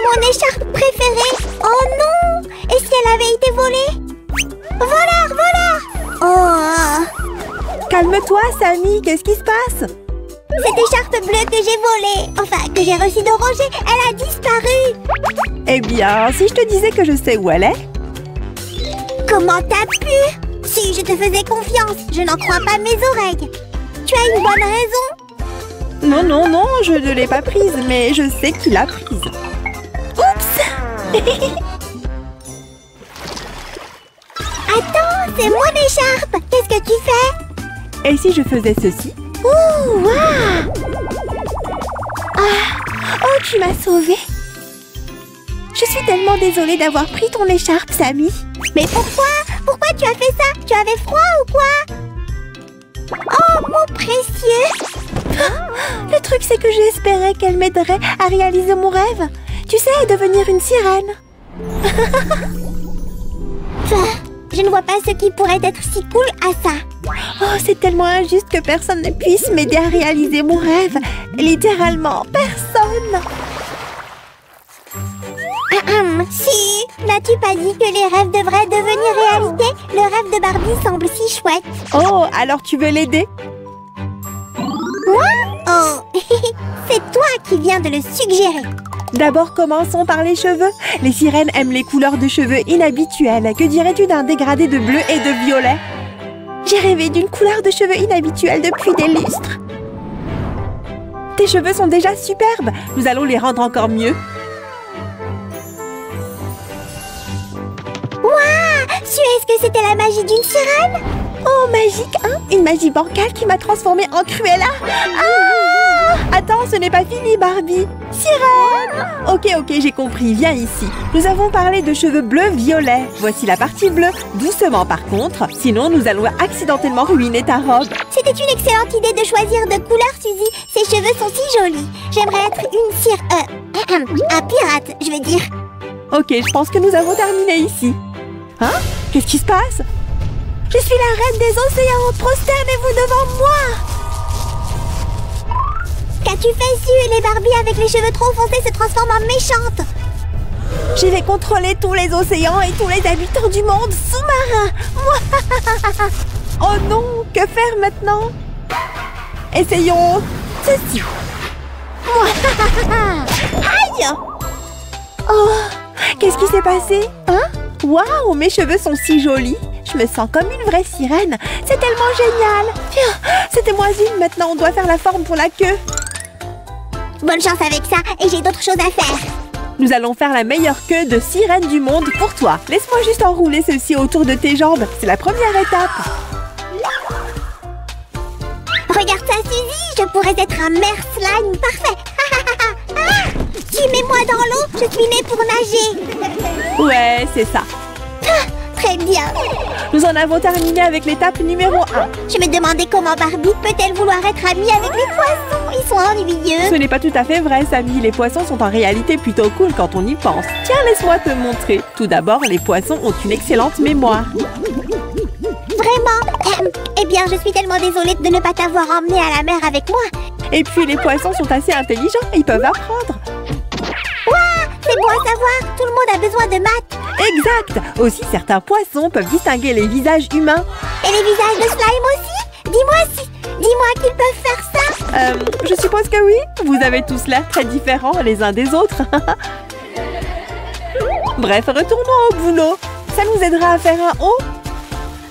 Mon écharpe préférée! Oh non! Et si elle avait été volée? Voleur! Voleur! Oh! Calme-toi, Sammy, qu'est-ce qui se passe? Cette écharpe bleue que j'ai volée, enfin que j'ai reçue de Roger, elle a disparu! Eh bien, si je te disais que je sais où elle est? Comment t'as pu? Si je te faisais confiance, je n'en crois pas mes oreilles. Tu as une bonne raison? Non, non, non, je ne l'ai pas prise, mais je sais qui l'a prise. Oups! Attends, c'est mon écharpe! Qu'est-ce que tu fais? Et si je faisais ceci? Ouh, waouh! Ah! Oh, tu m'as sauvée! Je suis tellement désolée d'avoir pris ton écharpe, Sammy. Mais pourquoi? Pourquoi tu as fait ça? Tu avais froid ou quoi? Oh, mon précieux! Le truc, c'est que j'espérais qu'elle m'aiderait à réaliser mon rêve. Tu sais, devenir une sirène. Je ne vois pas ce qui pourrait être si cool à ça. Oh, c'est tellement injuste que personne ne puisse m'aider à réaliser mon rêve. Littéralement, personne. Si, n'as-tu pas dit que les rêves devraient devenir réalité? Le rêve de Barbie semble si chouette. Oh, alors tu veux l'aider? Moi? Oh, c'est toi qui viens de le suggérer. D'abord, commençons par les cheveux. Les sirènes aiment les couleurs de cheveux inhabituelles. Que dirais-tu d'un dégradé de bleu et de violet? J'ai rêvé d'une couleur de cheveux inhabituelle depuis des lustres. Tes cheveux sont déjà superbes. Nous allons les rendre encore mieux. Waouh! Est-ce que c'était la magie d'une sirène? Oh, magique, hein? Une magie bancale qui m'a transformée en Cruella. Ah! Attends, ce n'est pas fini, Barbie. Sirène! Ok, j'ai compris, viens ici. Nous avons parlé de cheveux bleus-violets. Voici la partie bleue. Doucement, par contre, sinon nous allons accidentellement ruiner ta robe. C'était une excellente idée de choisir de couleur, Suzy. Ses cheveux sont si jolis. J'aimerais être une un pirate, je veux dire. Ok, je pense que nous avons terminé ici. Hein? Qu'est-ce qui se passe? Je suis la reine des océans. Prosternez-vous devant moi. Qu'as-tu fait, Su? Les Barbies avec les cheveux trop foncés se transforment en méchantes. Je vais contrôler tous les océans et tous les habitants du monde sous-marin. Oh non, que faire maintenant? Essayons ceci. Aïe! Oh, qu'est-ce qui s'est passé? Hein? Waouh, mes cheveux sont si jolis. Je me sens comme une vraie sirène. C'est tellement génial. C'était moi une. Maintenant, on doit faire la forme pour la queue. Bonne chance avec ça, et j'ai d'autres choses à faire. Nous allons faire la meilleure queue de sirène du monde pour toi. Laisse-moi juste enrouler ceci autour de tes jambes. C'est la première étape. Regarde ça, Suzy. Je pourrais être un mer slime parfait. Tu mets-moi dans l'eau, je suis née pour nager. Ouais, c'est ça. Très bien. Nous en avons terminé avec l'étape numéro 1. Je me demandais comment Barbie peut-elle vouloir être amie avec les poissons. Ils sont ennuyeux. Ce n'est pas tout à fait vrai, Sammy. Les poissons sont en réalité plutôt cool quand on y pense. Tiens, laisse-moi te montrer. Tout d'abord, les poissons ont une excellente mémoire. Vraiment? Eh bien, je suis tellement désolée de ne pas t'avoir emmenée à la mer avec moi. Et puis, les poissons sont assez intelligents. Ils peuvent apprendre. Waouh! C'est bon à savoir. Tout le monde a besoin de maths. Exact. Aussi, certains poissons peuvent distinguer les visages humains. Et les visages de slime aussi? Dis-moi qu'ils peuvent faire ça. Je suppose que oui. Vous avez tous l'air très différents les uns des autres. Bref, retournons au boulot. Ça nous aidera à faire un haut.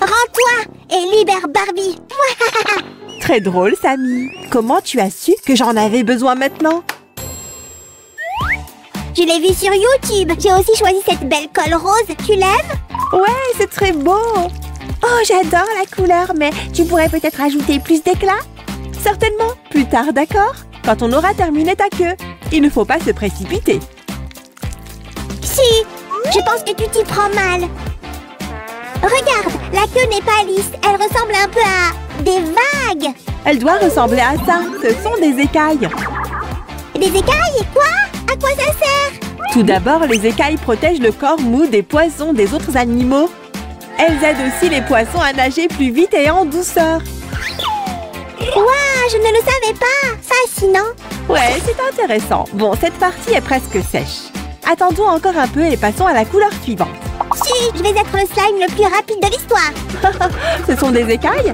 Rends-toi et libère Barbie. Très drôle, Sammy. Comment tu as su que j'en avais besoin maintenant? Je l'ai vu sur YouTube. J'ai aussi choisi cette belle colle rose. Tu l'aimes? Ouais, c'est très beau. Oh, j'adore la couleur, mais tu pourrais peut-être ajouter plus d'éclat? Certainement, plus tard, d'accord? Quand on aura terminé ta queue. Il ne faut pas se précipiter. Si, je pense que tu t'y prends mal. Regarde, la queue n'est pas lisse. Elle ressemble un peu à des vagues. Elle doit ressembler à ça. Ce sont des écailles. Des écailles? Quoi? À quoi ça sert? Tout d'abord, les écailles protègent le corps mou des poissons des autres animaux. Elles aident aussi les poissons à nager plus vite et en douceur. Waouh, je ne le savais pas. Fascinant. Ouais, c'est intéressant. Bon, cette partie est presque sèche. Attendons encore un peu et passons à la couleur suivante. Si, je vais être le slime le plus rapide de l'histoire. Ce sont des écailles?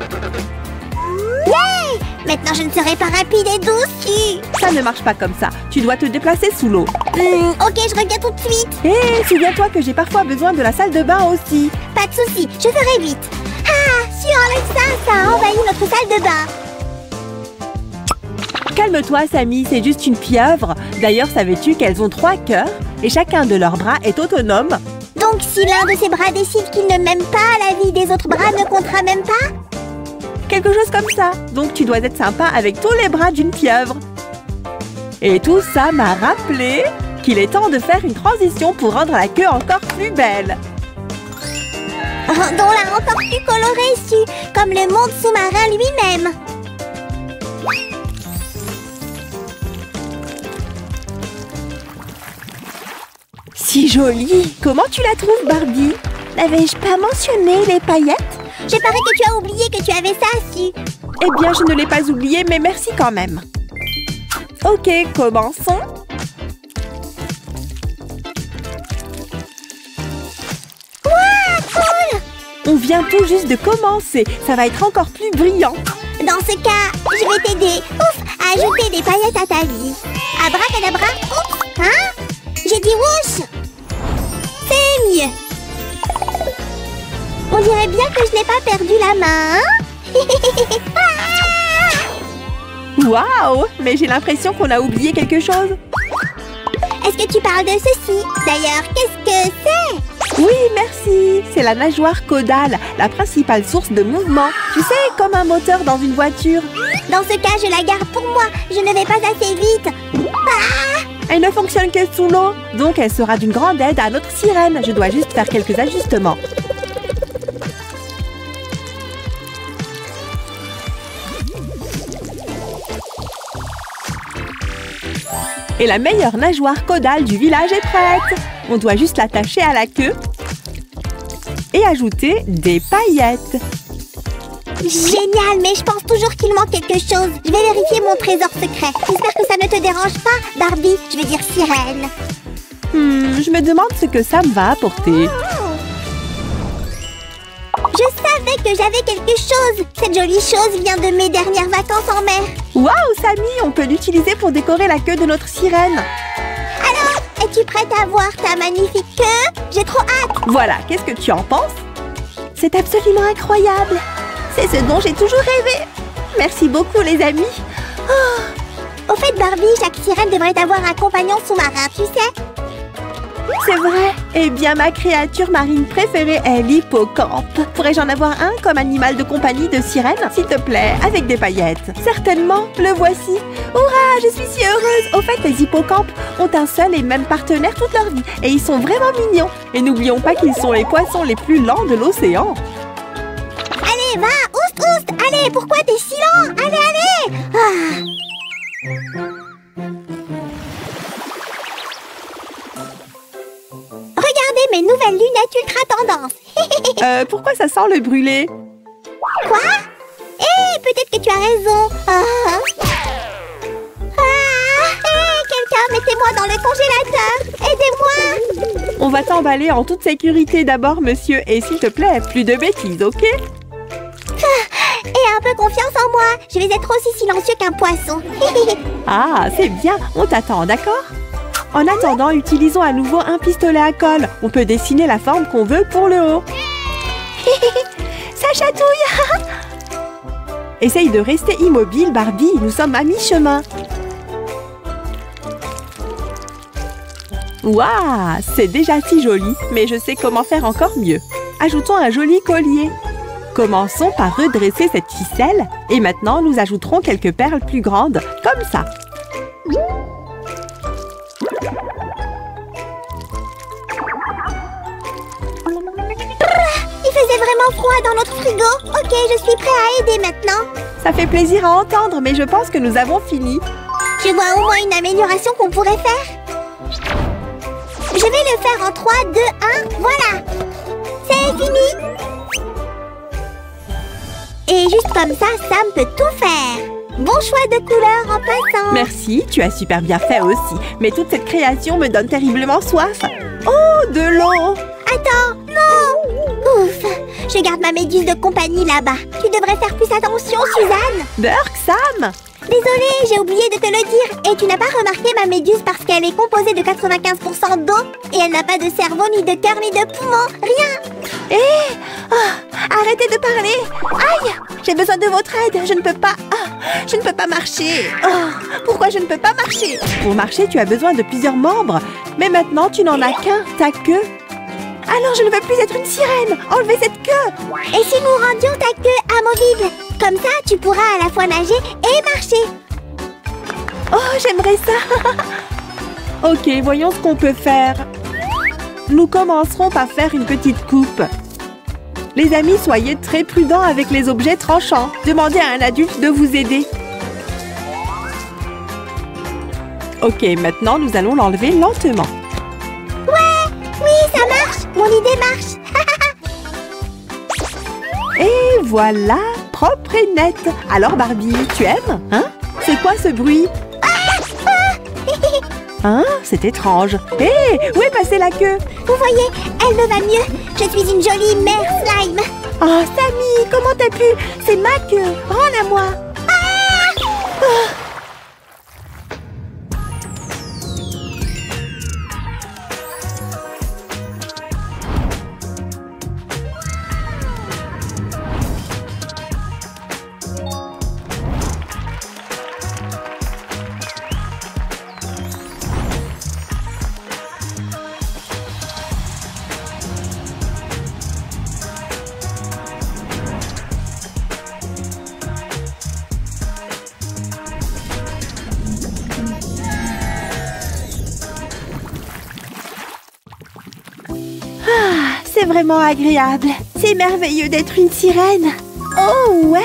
Yeah! Maintenant, je ne serai pas rapide et douce, si. Ça ne marche pas comme ça. Tu dois te déplacer sous l'eau. Ok, je reviens tout de suite. Hé, souviens-toi que j'ai parfois besoin de la salle de bain aussi. Pas de souci, je ferai vite. Ah, si on enlève ça a envahi notre salle de bain. Calme-toi, Sammy, c'est juste une pieuvre. D'ailleurs, savais-tu qu'elles ont 3 cœurs et chacun de leurs bras est autonome? Donc, si l'un de ses bras décide qu'il ne m'aime pas, la vie des autres bras ne comptera même pas? Quelque chose comme ça. Donc, tu dois être sympa avec tous les bras d'une pieuvre. Et tout ça m'a rappelé qu'il est temps de faire une transition pour rendre la queue encore plus belle. Rendons-la encore plus colorée, si, comme le monde sous-marin lui-même. Si jolie! Comment tu la trouves, Barbie? N'avais-je pas mentionné les paillettes? Je parie que tu as oublié que tu avais ça, si. Eh bien, je ne l'ai pas oublié, mais merci quand même. Ok, commençons. Wouah, cool! On vient tout juste de commencer. Ça va être encore plus brillant. Dans ce cas, je vais t'aider, à ajouter des paillettes à ta vie. Abracadabra, oups, hein? J'ai dit whoosh! C'est mieux. On dirait bien que je n'ai pas perdu la main, hein? Waouh! Mais j'ai l'impression qu'on a oublié quelque chose. Est-ce que tu parles de ceci? D'ailleurs, qu'est-ce que c'est? Oui, merci. C'est la nageoire caudale, la principale source de mouvement. Tu sais, comme un moteur dans une voiture. Dans ce cas, je la garde pour moi. Je ne vais pas assez vite. Ah! Elle ne fonctionne que sous l'eau, donc elle sera d'une grande aide à notre sirène. Je dois juste faire quelques ajustements. Et la meilleure nageoire caudale du village est prête. On doit juste l'attacher à la queue et ajouter des paillettes. Génial, mais je pense toujours qu'il manque quelque chose. Je vais vérifier mon trésor secret. J'espère que ça ne te dérange pas, Barbie. Je veux dire sirène. Je me demande ce que ça me va apporter. Je savais que j'avais quelque chose. Cette jolie chose vient de mes dernières vacances en mer. Waouh, Sammy, on peut l'utiliser pour décorer la queue de notre sirène. Alors, es-tu prête à voir ta magnifique queue? J'ai trop hâte. Voilà, qu'est-ce que tu en penses? C'est absolument incroyable. C'est ce dont j'ai toujours rêvé. Merci beaucoup, les amis. Au fait, Barbie, chaque sirène devrait avoir un compagnon sous-marin, tu sais? C'est vrai. Eh bien, ma créature marine préférée est l'hippocampe. Pourrais-je en avoir un comme animal de compagnie de sirène, s'il te plaît, avec des paillettes? Certainement, le voici. Hurrah, je suis si heureuse. Au fait, les hippocampes ont un seul et même partenaire toute leur vie. Et ils sont vraiment mignons. Et n'oublions pas qu'ils sont les poissons les plus lents de l'océan. Allez, va, oust, oust. Allez, pourquoi t'es si lent? Allez, allez. Regardez mes nouvelles lunettes ultra tendance. Pourquoi ça sent le brûlé? Quoi? Peut-être que tu as raison. Quelqu'un, mettez-moi dans le congélateur. Aidez-moi. On va t'emballer en toute sécurité d'abord, monsieur. Et s'il te plaît, plus de bêtises, ok? Et un peu confiance en moi. Je vais être aussi silencieux qu'un poisson. Ah, c'est bien. On t'attend, d'accord? En attendant, utilisons à nouveau un pistolet à colle. On peut dessiner la forme qu'on veut pour le haut. Ça chatouille. Essaye de rester immobile, Barbie. Nous sommes à mi-chemin. Waouh, c'est déjà si joli, mais je sais comment faire encore mieux. Ajoutons un joli collier. Commençons par redresser cette ficelle et maintenant nous ajouterons quelques perles plus grandes, comme ça. Il faisait vraiment froid dans notre frigo. Ok, je suis prêt à aider maintenant. Ça fait plaisir à entendre, mais je pense que nous avons fini. Je vois au moins une amélioration qu'on pourrait faire. Je vais le faire en 3, 2, 1, voilà. C'est fini. Et juste comme ça, Sam peut tout faire. Bon choix de couleur en passant. Merci, tu as super bien fait aussi. Mais toute cette création me donne terriblement soif. Oh, de l'eau! Attends, non! Ouf, je garde ma méduse de compagnie là-bas. Tu devrais faire plus attention, Suzanne. Burk, Sam! Désolée, j'ai oublié de te le dire. Et tu n'as pas remarqué ma méduse parce qu'elle est composée de 95% d'eau. Et elle n'a pas de cerveau, ni de cœur, ni de poumon. Rien. Arrêtez de parler! Aïe! J'ai besoin de votre aide. Je ne peux pas... je ne peux pas marcher. Pourquoi je ne peux pas marcher? Pour marcher, tu as besoin de plusieurs membres. Mais maintenant, tu n'en as qu'un, ta queue. Alors, je ne veux plus être une sirène. Enlevez cette queue. Et si nous rendions ta queue amovible? Comme ça, tu pourras à la fois nager et marcher. Oh, j'aimerais ça. Ok, voyons ce qu'on peut faire. Nous commencerons par faire une petite coupe. Les amis, soyez très prudents avec les objets tranchants. Demandez à un adulte de vous aider. Ok, maintenant, nous allons l'enlever lentement. Oui, ça marche. Mon idée marche. Et voilà, propre et net. Alors Barbie, tu aimes? Hein? C'est quoi ce bruit? Hein? C'est étrange. Hé, où est passée la queue? Vous voyez, elle me va mieux. Je suis une jolie mère slime. Oh, Sammy, comment t'as pu? C'est ma queue. Rends-la-moi. C'est vraiment agréable. C'est merveilleux d'être une sirène. Oh ouais!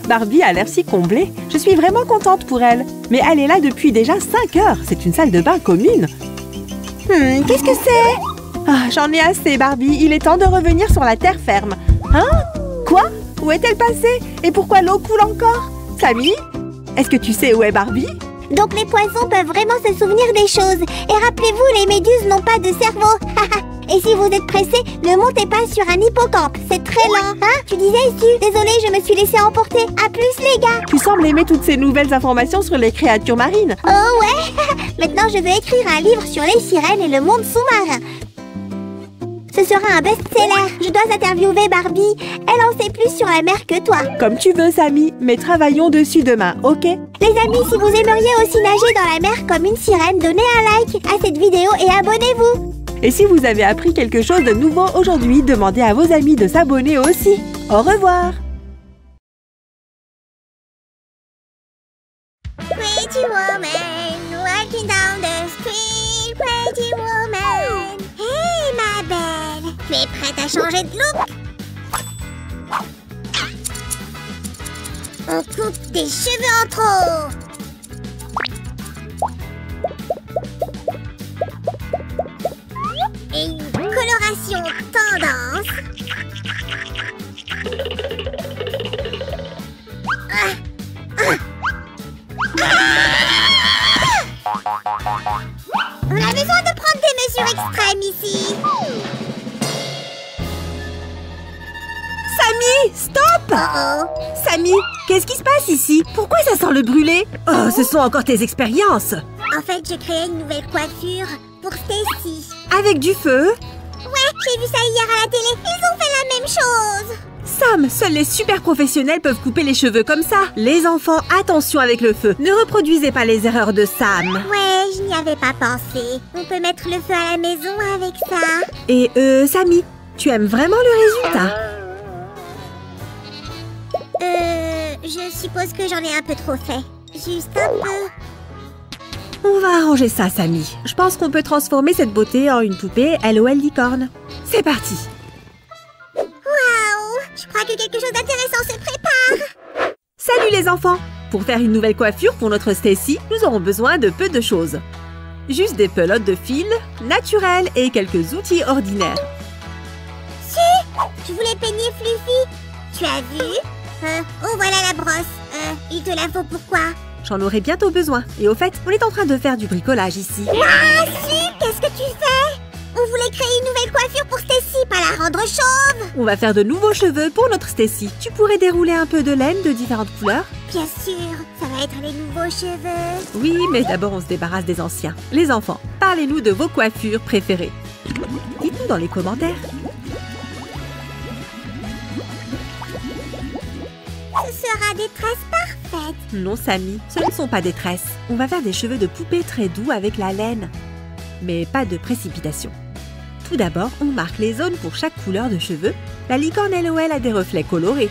Barbie a l'air si comblée. Je suis vraiment contente pour elle. Mais elle est là depuis déjà 5 heures. C'est une salle de bain commune. Qu'est-ce que c'est? J'en ai assez, Barbie. Il est temps de revenir sur la terre ferme. Hein? Quoi? Où est-elle passée? Et pourquoi l'eau coule encore? Sammy? Est-ce que tu sais où est Barbie? Donc les poissons peuvent vraiment se souvenir des choses. Et rappelez-vous, les méduses n'ont pas de cerveau. Et si vous êtes pressé, ne montez pas sur un hippocampe. C'est très lent. Hein? Tu disais, Su? Désolée, je me suis laissée emporter. À plus, les gars. Tu sembles aimer toutes ces nouvelles informations sur les créatures marines. Oh ouais. Maintenant, je vais écrire un livre sur les sirènes et le monde sous-marin. Ce sera un best-seller. Je dois interviewer Barbie. Elle en sait plus sur la mer que toi. Comme tu veux, Sammy. Mais travaillons dessus demain, ok? Les amis, si vous aimeriez aussi nager dans la mer comme une sirène, donnez un like à cette vidéo et abonnez-vous. Et si vous avez appris quelque chose de nouveau aujourd'hui, demandez à vos amis de s'abonner aussi. Au revoir! Pretty woman, walking down the street, pretty woman. Hey, ma belle, tu es prête à changer de look? On coupe des cheveux en trop. Et une coloration tendance. On a besoin de prendre des mesures extrêmes ici. Sammy, stop! Sammy, qu'est-ce qui se passe ici? Pourquoi ça sent le brûlé? Oh, ce sont encore tes expériences. En fait, j'ai créé une nouvelle coiffure pour Stacy. Avec du feu? Ouais, j'ai vu ça hier à la télé. Ils ont fait la même chose. Sam, seuls les super professionnels peuvent couper les cheveux comme ça. Les enfants, attention avec le feu. Ne reproduisez pas les erreurs de Sam. Ouais, je n'y avais pas pensé. On peut mettre le feu à la maison avec ça. Et Sammy, tu aimes vraiment le résultat? Je suppose que j'en ai un peu trop fait. Juste un peu. On va arranger ça, Sammy. Je pense qu'on peut transformer cette beauté en une poupée LOL licorne. C'est parti! Waouh! Je crois que quelque chose d'intéressant se prépare. Salut les enfants! Pour faire une nouvelle coiffure pour notre Stacy, nous aurons besoin de peu de choses. Juste des pelotes de fil, naturelles et quelques outils ordinaires. Si! Je voulais peigner Fluffy. Tu as vu? Oh, voilà la brosse. Il te la faut pourquoi? J'en aurai bientôt besoin. Et au fait, on est en train de faire du bricolage ici. Ah, si, qu'est-ce que tu fais? On voulait créer une nouvelle coiffure pour Stacy, pas la rendre chauve. On va faire de nouveaux cheveux pour notre Stacy. Tu pourrais dérouler un peu de laine de différentes couleurs? Bien sûr, ça va être les nouveaux cheveux. Oui, mais d'abord on se débarrasse des anciens. Les enfants, parlez-nous de vos coiffures préférées. Dites-nous dans les commentaires. Ce sera des tresses parfaites. Non, Samy, ce ne sont pas des tresses. On va faire des cheveux de poupée très doux avec la laine. Mais pas de précipitation. Tout d'abord, on marque les zones pour chaque couleur de cheveux. La licorne LOL a des reflets colorés.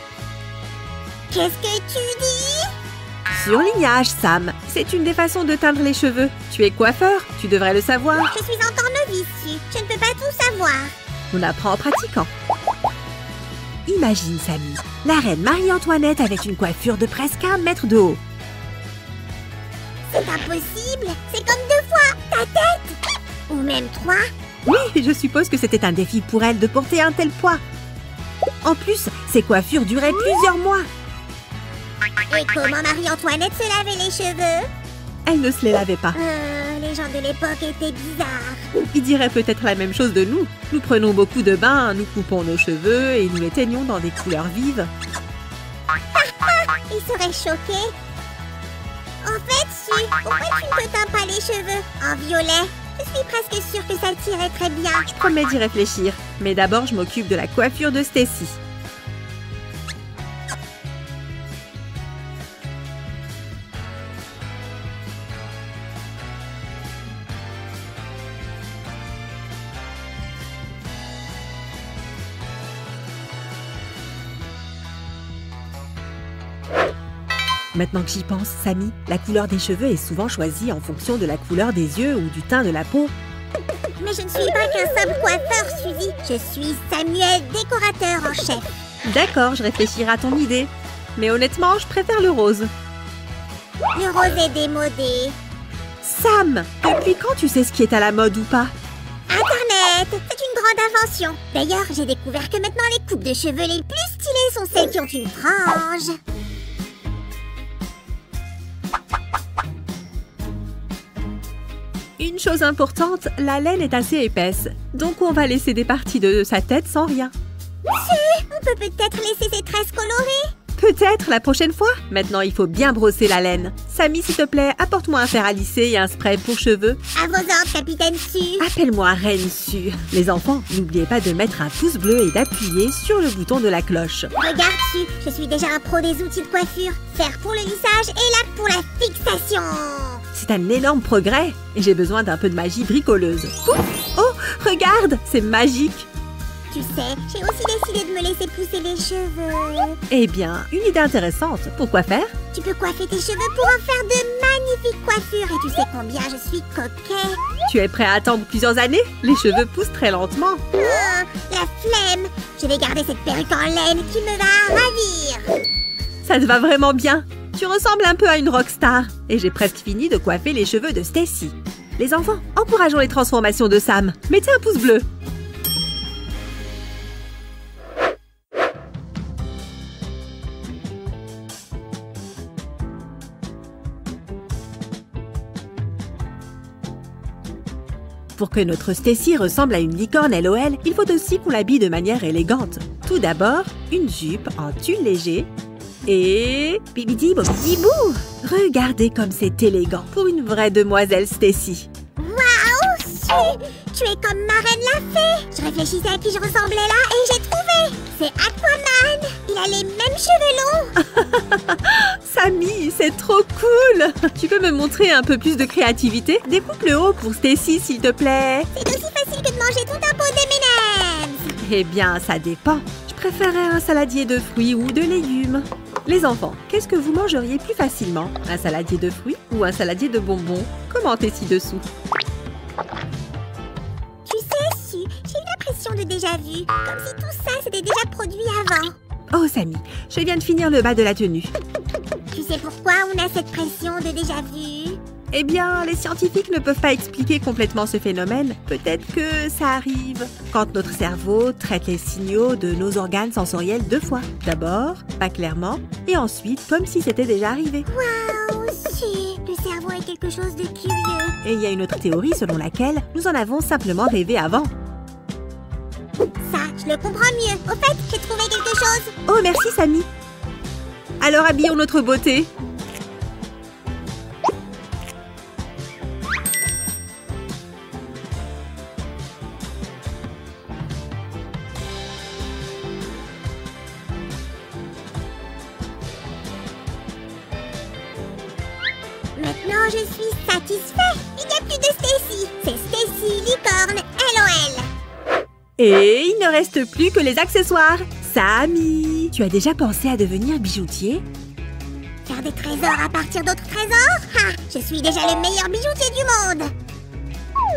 Qu'est-ce que tu dis? Surlignage, Sam. C'est une des façons de teindre les cheveux. Tu es coiffeur, tu devrais le savoir. Je suis encore novice, je ne peux pas tout savoir. On apprend en pratiquant. Imagine, Samy, la reine Marie-Antoinette avec une coiffure de presque 1 mètre de haut. C'est impossible, c'est comme 2 fois ta tête. Ou même 3. Oui, je suppose que c'était un défi pour elle de porter un tel poids. En plus, ces coiffures duraient plusieurs mois. Et comment Marie-Antoinette se lavait les cheveux? Elle ne se les lavait pas. Les gens de l'époque étaient bizarres. Ils diraient peut-être la même chose de nous. Nous prenons beaucoup de bains, nous coupons nos cheveux et nous les teignons dans des couleurs vives. Ils seraient choqués. En fait, Su, pourquoi tu ne te teins pas les cheveux en violet? Je suis presque sûre que ça tirait très bien. Je promets d'y réfléchir. Mais d'abord, je m'occupe de la coiffure de Stacy. Maintenant que j'y pense, Samy, la couleur des cheveux est souvent choisie en fonction de la couleur des yeux ou du teint de la peau. Mais je ne suis pas qu'un simple coiffeur, Suzy. Je suis Samuel, décorateur en chef. D'accord, je réfléchirai à ton idée. Mais honnêtement, je préfère le rose. Le rose est démodé. Sam, depuis quand tu sais ce qui est à la mode ou pas? Internet, c'est une grande invention. D'ailleurs, j'ai découvert que maintenant les coupes de cheveux les plus stylées sont celles qui ont une frange. Une chose importante, la laine est assez épaisse, donc on va laisser des parties de sa tête sans rien. On peut peut-être laisser ses tresses colorées. Peut-être la prochaine fois. Maintenant, il faut bien brosser la laine. Samy, s'il te plaît, apporte-moi un fer à lisser et un spray pour cheveux. À vos ordres, capitaine Su. Appelle-moi Reine Su. Les enfants, n'oubliez pas de mettre un pouce bleu et d'appuyer sur le bouton de la cloche. Regarde, Su, je suis déjà un pro des outils de coiffure. Fer pour le lissage et lac pour la fixation. C'est un énorme progrès. Et j'ai besoin d'un peu de magie bricoleuse. Oh, regarde, c'est magique. Tu sais, j'ai aussi décidé de me laisser pousser les cheveux. Eh bien, une idée intéressante. Pourquoi faire? Tu peux coiffer tes cheveux pour en faire de magnifiques coiffures. Et tu sais combien je suis coquet. Tu es prêt à attendre plusieurs années? Les cheveux poussent très lentement. La flemme. Je vais garder cette perruque en laine qui me va ravir. Ça te va vraiment bien. Tu ressembles un peu à une rockstar. Et j'ai presque fini de coiffer les cheveux de Stacy. Les enfants, encourageons les transformations de Sam. Mettez un pouce bleu. Pour que notre Stacy ressemble à une licorne LOL, il faut aussi qu'on l'habille de manière élégante. Tout d'abord, une jupe en tulle léger et... bibidi bobidi bou! Regardez comme c'est élégant pour une vraie demoiselle Stacy. Waouh, Su, tu es comme ma reine la fée. Je réfléchissais à qui je ressemblais là et j'ai trouvé. C'est Aquaman. Il a les mêmes cheveux longs. Samy, c'est trop cool! Tu peux me montrer un peu plus de créativité? Découpe le haut pour Stacy, s'il te plaît. C'est aussi facile que de manger tout un pot d'M&M's. Eh bien, ça dépend. Je préférerais un saladier de fruits ou de légumes. Les enfants, qu'est-ce que vous mangeriez plus facilement? Un saladier de fruits ou un saladier de bonbons? Commentez ci-dessous. Tu sais, Su, j'ai eu l'impression de déjà vu. Comme si tout ça s'était déjà produit avant. Oh, Samy, je viens de finir le bas de la tenue. Tu sais pourquoi on a cette pression de déjà vu? Eh bien, les scientifiques ne peuvent pas expliquer complètement ce phénomène. Peut-être que ça arrive quand notre cerveau traite les signaux de nos organes sensoriels 2 fois. D'abord, pas clairement, et ensuite, comme si c'était déjà arrivé. Waouh, si, le cerveau est quelque chose de curieux. Et il y a une autre théorie selon laquelle nous en avons simplement rêvé avant. Ça, je le comprends mieux. Au fait, j'ai trouvé quelque chose. Oh, merci Samy. Alors habillons notre beauté. Maintenant, je suis satisfait. Il n'y a plus de Stacy. C'est Stacy Licorne, LOL. Et il ne reste plus que les accessoires. Samy, tu as déjà pensé à devenir bijoutier? Faire des trésors à partir d'autres trésors? Ha! Je suis déjà le meilleur bijoutier du monde.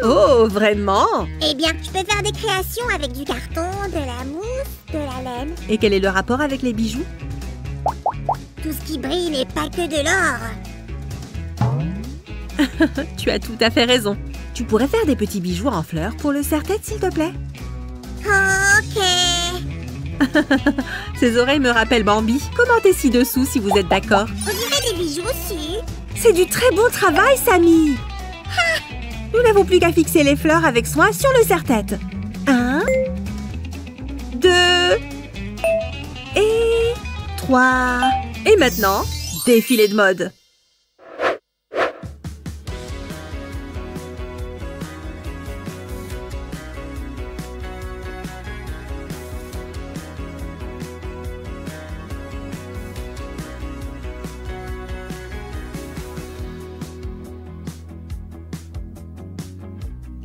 Oh, vraiment? Eh bien, je peux faire des créations avec du carton, de la mousse, de la laine. Et quel est le rapport avec les bijoux? Tout ce qui brille n'est pas que de l'or. Tu as tout à fait raison. Tu pourrais faire des petits bijoux en fleurs pour le serre-tête, s'il te plaît? Ok. Ces oreilles me rappellent Bambi. Commentez ci-dessous si vous êtes d'accord. On dirait des bijoux aussi. C'est du très bon travail, Samy. Nous n'avons plus qu'à fixer les fleurs avec soin sur le serre-tête. 1, 2 et 3. Et maintenant, défilé de mode.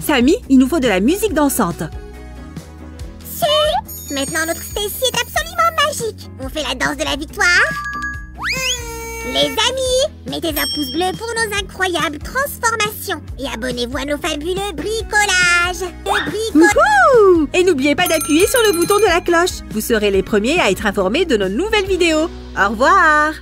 Samy, il nous faut de la musique dansante. Si. Maintenant, notre Stacy est absolument magique. On fait la danse de la victoire. Les amis, mettez un pouce bleu pour nos incroyables transformations. Et abonnez-vous à nos fabuleux bricolages. Wouhou! Et n'oubliez pas d'appuyer sur le bouton de la cloche. Vous serez les premiers à être informés de nos nouvelles vidéos. Au revoir!